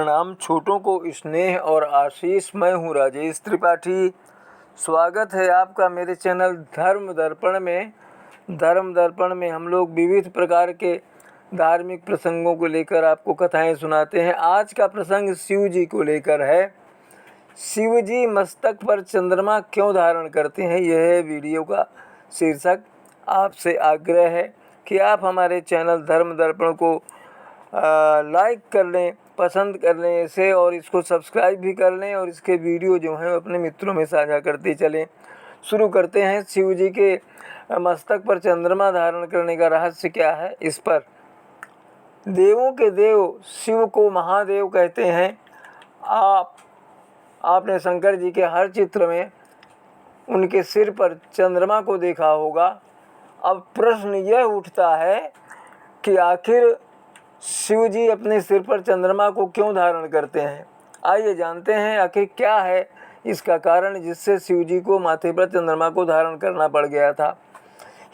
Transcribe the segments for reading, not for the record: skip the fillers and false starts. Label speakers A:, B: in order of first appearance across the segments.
A: प्रणाम, छोटों को स्नेह और आशीष। मैं हूँ राजेश त्रिपाठी। स्वागत है आपका मेरे चैनल धर्म दर्पण में। धर्म दर्पण में हम लोग विविध प्रकार के धार्मिक प्रसंगों को लेकर आपको कथाएं सुनाते हैं। आज का प्रसंग शिव जी को लेकर है। शिव जी मस्तक पर चंद्रमा क्यों धारण करते हैं, यह है वीडियो का शीर्षक। आपसे आग्रह है कि आप हमारे चैनल धर्म दर्पण को लाइक कर लें, पसंद कर लें इसे, और इसको सब्सक्राइब भी कर लें, और इसके वीडियो जो हैं अपने मित्रों में साझा करते चलें। शुरू करते हैं। शिव जी के मस्तक पर चंद्रमा धारण करने का रहस्य क्या है, इस पर। देवों के देव शिव को महादेव कहते हैं। आपने शंकर जी के हर चित्र में उनके सिर पर चंद्रमा को देखा होगा। अब प्रश्न यह उठता है कि आखिर शिव जी अपने सिर पर चंद्रमा को क्यों धारण करते हैं। आइए जानते हैं आखिर क्या है इसका कारण जिससे शिव जी को माथे पर चंद्रमा को धारण करना पड़ गया था।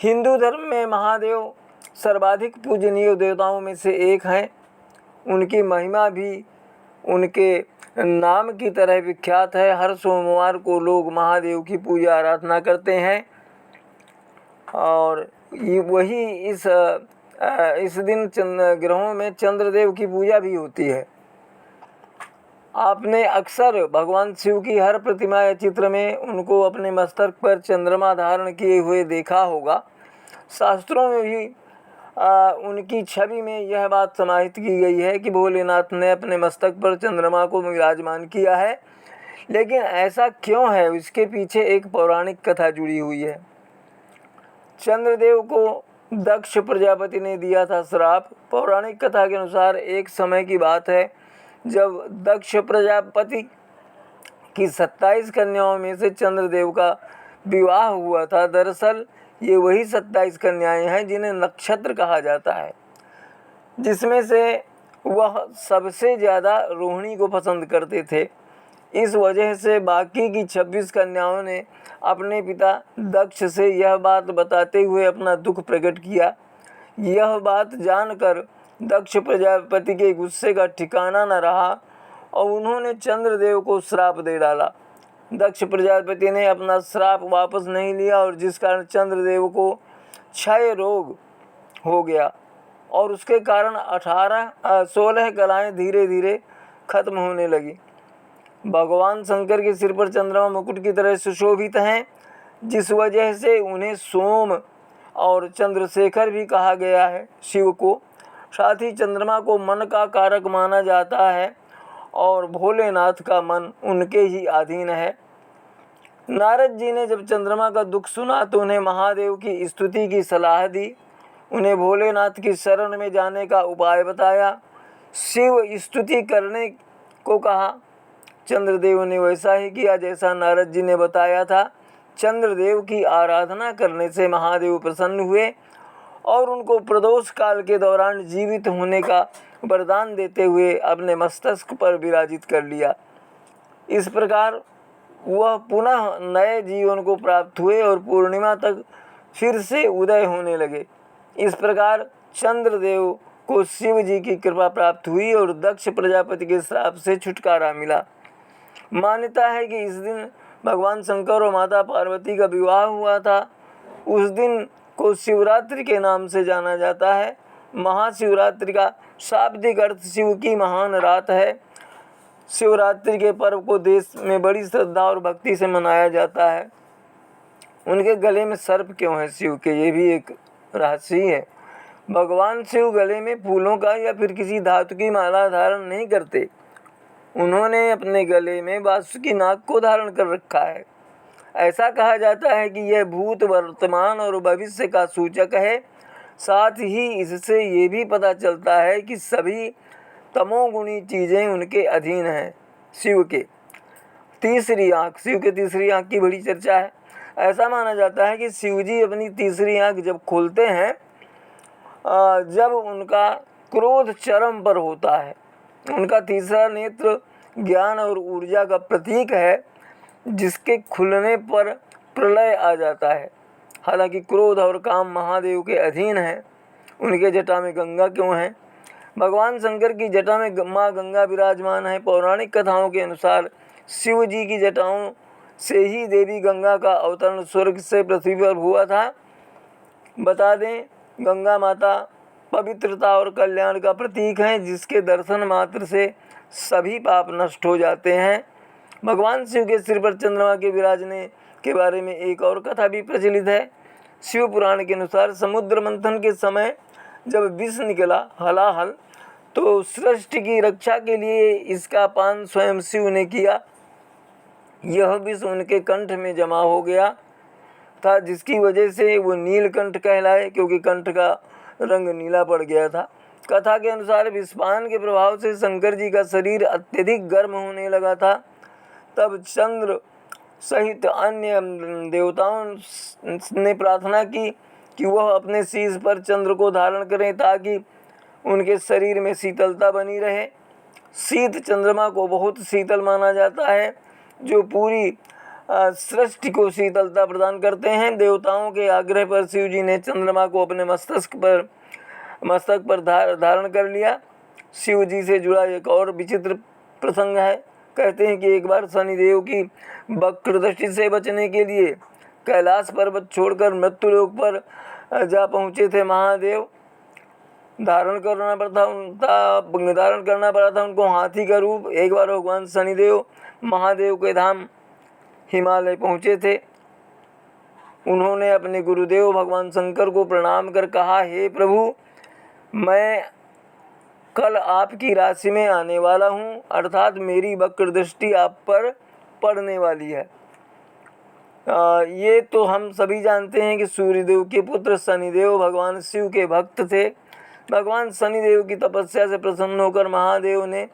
A: हिंदू धर्म में महादेव सर्वाधिक पूजनीय देवताओं में से एक हैं। उनकी महिमा भी उनके नाम की तरह विख्यात है। हर सोमवार को लोग महादेव की पूजा आराधना करते हैं, और वही इस दिन ग्रहों में चंद्रदेव की पूजा भी होती है। आपने अक्सर भगवान शिव की हर प्रतिमा या चित्र में उनको अपने मस्तक पर चंद्रमा धारण किए हुए देखा होगा। शास्त्रों में भी उनकी छवि में यह बात समाहित की गई है कि भोलेनाथ ने अपने मस्तक पर चंद्रमा को विराजमान किया है। लेकिन ऐसा क्यों है, इसके पीछे एक पौराणिक कथा जुड़ी हुई है। चंद्रदेव को दक्ष प्रजापति ने दिया था श्राप। पौराणिक कथा के अनुसार एक समय की बात है जब दक्ष प्रजापति की 27 कन्याओं में से चंद्रदेव का विवाह हुआ था। दरअसल ये वही 27 कन्याएं हैं जिन्हें नक्षत्र कहा जाता है, जिसमें से वह सबसे ज़्यादा रोहिणी को पसंद करते थे। इस वजह से बाकी की 26 कन्याओं ने अपने पिता दक्ष से यह बात बताते हुए अपना दुख प्रकट किया। यह बात जानकर दक्ष प्रजापति के गुस्से का ठिकाना न रहा और उन्होंने चंद्रदेव को श्राप दे डाला। दक्ष प्रजापति ने अपना श्राप वापस नहीं लिया, और जिस कारण चंद्रदेव को क्षय रोग हो गया, और उसके कारण 16 कलाएँ धीरे धीरे खत्म होने लगी। भगवान शंकर के सिर पर चंद्रमा मुकुट की तरह सुशोभित हैं, जिस वजह से उन्हें सोम और चंद्रशेखर भी कहा गया है शिव को। साथ ही चंद्रमा को मन का कारक माना जाता है, और भोलेनाथ का मन उनके ही अधीन है। नारद जी ने जब चंद्रमा का दुख सुना तो उन्हें महादेव की स्तुति की सलाह दी। उन्हें भोलेनाथ की शरण में जाने का उपाय बताया। शिव स्तुति करने को कहा। चंद्रदेव ने वैसा ही किया जैसा नारद जी ने बताया था। चंद्रदेव की आराधना करने से महादेव प्रसन्न हुए और उनको प्रदोष काल के दौरान जीवित होने का वरदान देते हुए अपने मस्तक पर विराजित कर लिया। इस प्रकार वह पुनः नए जीवन को प्राप्त हुए और पूर्णिमा तक फिर से उदय होने लगे। इस प्रकार चंद्रदेव को शिव जी की कृपा प्राप्त हुई और दक्ष प्रजापति के श्राप से छुटकारा मिला। मान्यता है कि इस दिन भगवान शंकर और माता पार्वती का विवाह हुआ था। उस दिन को शिवरात्रि के नाम से जाना जाता है। महाशिवरात्रि का शाब्दिक अर्थ शिव की महान रात है। शिवरात्रि के पर्व को देश में बड़ी श्रद्धा और भक्ति से मनाया जाता है। उनके गले में सर्प क्यों है शिव के, ये भी एक रहस्य है। भगवान शिव गले में फूलों का या फिर किसी धातु की माला धारण नहीं करते। उन्होंने अपने गले में वासुकी नाग को धारण कर रखा है। ऐसा कहा जाता है कि यह भूत, वर्तमान और भविष्य का सूचक है। साथ ही इससे ये भी पता चलता है कि सभी तमोगुणी चीज़ें उनके अधीन हैं। शिव के तीसरी आँख, शिव के तीसरी आँख की बड़ी चर्चा है। ऐसा माना जाता है कि शिव जी अपनी तीसरी आँख जब खोलते हैं, जब उनका क्रोध चरम पर होता है। उनका तीसरा नेत्र ज्ञान और ऊर्जा का प्रतीक है, जिसके खुलने पर प्रलय आ जाता है। हालांकि क्रोध और काम महादेव के अधीन है। उनके जटा में गंगा क्यों है? भगवान शंकर की जटा में माँ गंगा विराजमान है। पौराणिक कथाओं के अनुसार शिव जी की जटाओं से ही देवी गंगा का अवतरण स्वर्ग से पृथ्वी पर हुआ था। बता दें, गंगा माता पवित्रता और कल्याण का प्रतीक है, जिसके दर्शन मात्र से सभी पाप नष्ट हो जाते हैं। भगवान शिव के सिर पर चंद्रमा के विराजने के बारे में एक और कथा भी प्रचलित है। शिव पुराण के अनुसार समुद्र मंथन के समय जब विष निकला हलाहल, तो सृष्टि की रक्षा के लिए इसका पान स्वयं शिव ने किया। यह विष उनके कंठ में जमा हो गया था, जिसकी वजह से वो नीलकंठ कहलाए, क्योंकि कंठ का रंग नीला पड़ गया था। कथा के अनुसार विषपान के प्रभाव से शंकर जी का शरीर अत्यधिक गर्म होने लगा था। तब चंद्र सहित अन्य देवताओं ने प्रार्थना की कि वह अपने शीश पर चंद्र को धारण करें, ताकि उनके शरीर में शीतलता बनी रहे। शीत चंद्रमा को बहुत शीतल माना जाता है, जो पूरी सृष्टि को शीतलता प्रदान करते हैं। देवताओं के आग्रह पर शिव जी ने चंद्रमा को अपने मस्तक पर धारण कर लिया। शिव जी से जुड़ा एक और विचित्र प्रसंग है। कहते हैं कि एक बार शनिदेव की वक्र दृष्टि से बचने के लिए कैलाश पर्वत छोड़कर मृत्युलोक पर जा पहुँचे थे महादेव। धारण करना पड़ा था उनको हाथी का रूप। एक बार भगवान शनिदेव महादेव के धाम हिमालय पहुँचे थे। उन्होंने अपने गुरुदेव भगवान शंकर को प्रणाम कर कहा, हे प्रभु, मैं कल आपकी राशि में आने वाला हूँ, अर्थात मेरी वक्र दृष्टि आप पर पड़ने वाली है। ये तो हम सभी जानते हैं कि सूर्यदेव के पुत्र शनिदेव भगवान शिव के भक्त थे। भगवान शनिदेव की तपस्या से प्रसन्न होकर महादेव ने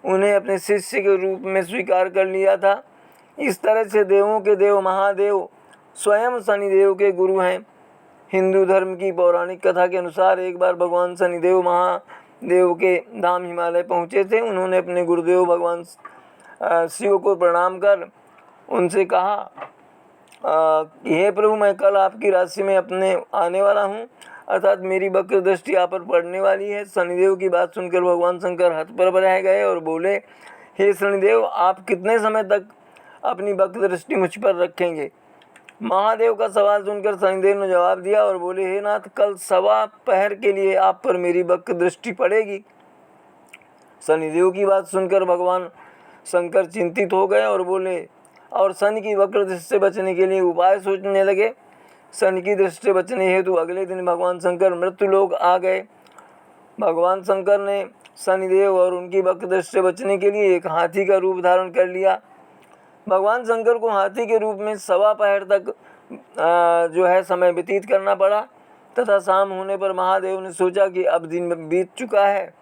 A: उन्हें अपने शिष्य के रूप में स्वीकार कर लिया था। इस तरह से देवों के देव महादेव स्वयं शनिदेव के गुरु हैं। हिंदू धर्म की पौराणिक कथा के अनुसार एक बार भगवान शनिदेव महादेव के धाम हिमालय पहुँचे थे। उन्होंने अपने गुरुदेव भगवान शिव को प्रणाम कर उनसे कहा, हे प्रभु, मैं कल आपकी राशि में अपने आने वाला हूँ, अर्थात मेरी वक्र दृष्टि आप पर पड़ने वाली है। शनिदेव की बात सुनकर भगवान शंकर हतप्रभ रह गए और बोले, हे शनिदेव, आप कितने समय तक अपनी वक्र दृष्टि मुझ पर रखेंगे? महादेव का सवाल सुनकर शनिदेव ने जवाब दिया और बोले, हे नाथ, कल 1.25 पहर के लिए आप पर मेरी वक्र दृष्टि पड़ेगी। शनिदेव की बात सुनकर भगवान शंकर चिंतित हो गए और बोले, और शनि की वक्र दृष्टि से बचने के लिए उपाय सोचने लगे। शनि की दृष्टि से बचने हेतु अगले दिन भगवान शंकर मृत्युलोक आ गए। भगवान शंकर ने शनिदेव और उनकी वक्र दृष्टि से बचने के लिए एक हाथी का रूप धारण कर लिया। भगवान शंकर को हाथी के रूप में 1.25 पहर तक जो है समय व्यतीत करना पड़ा, तथा शाम होने पर महादेव ने सोचा कि अब दिन बीत चुका है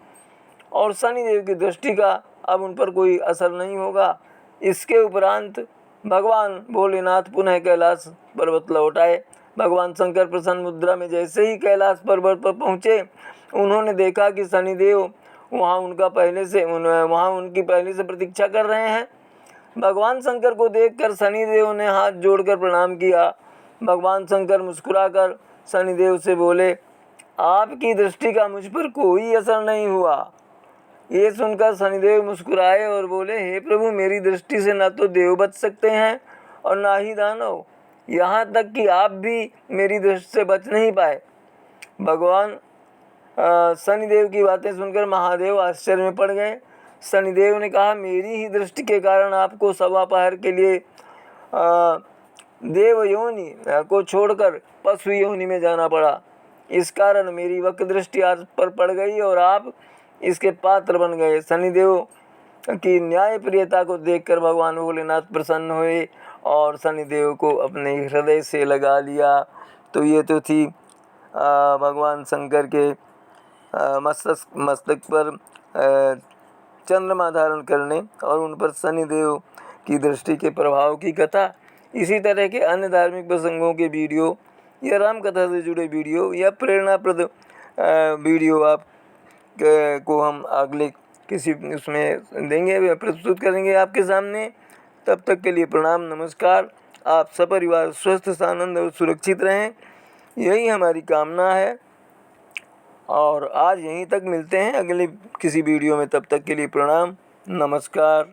A: और शनिदेव की दृष्टि का अब उन पर कोई असर नहीं होगा। इसके उपरांत भगवान भोलेनाथ पुनः कैलाश पर्वत लौट आए। भगवान शंकर प्रसन्न मुद्रा में जैसे ही कैलाश पर्वत पर पहुँचे, उन्होंने देखा कि शनिदेव वहाँ उनकी पहले से प्रतीक्षा कर रहे हैं। भगवान शंकर को देखकर शनिदेव ने हाथ जोड़कर प्रणाम किया। भगवान शंकर मुस्कुराकर शनिदेव से बोले, आपकी दृष्टि का मुझ पर कोई असर नहीं हुआ। ये सुनकर शनिदेव मुस्कुराए और बोले, हे प्रभु, मेरी दृष्टि से न तो देव बच सकते हैं और ना ही दानव, यहाँ तक कि आप भी मेरी दृष्टि से बच नहीं पाए। भगवान शनिदेव की बातें सुनकर महादेव आश्चर्य में पड़ गए। शनिदेव ने कहा, मेरी ही दृष्टि के कारण आपको 1.25 पहर के लिए देव योनि को छोड़कर पशु योनि में जाना पड़ा। इस कारण मेरी वक्र दृष्टि आप पर पड़ गई और आप इसके पात्र बन गए। शनिदेव की न्यायप्रियता को देखकर भगवान भोलेनाथ प्रसन्न हुए और शनिदेव को अपने हृदय से लगा लिया। तो ये तो थी भगवान शंकर के मस्तक पर चंद्रमा धारण करने और उन पर शनिदेव की दृष्टि के प्रभाव की कथा। इसी तरह के अन्य धार्मिक प्रसंगों के वीडियो या राम कथा से जुड़े वीडियो या प्रेरणाप्रद वीडियो आप को हम अगले किसी उसमें देंगे, प्रस्तुत करेंगे आपके सामने। तब तक के लिए प्रणाम, नमस्कार। आप सपरिवार स्वस्थ, आनंद और सुरक्षित रहें, यही हमारी कामना है। और आज यहीं तक मिलते हैं अगले किसी वीडियो में। तब तक के लिए प्रणाम, नमस्कार।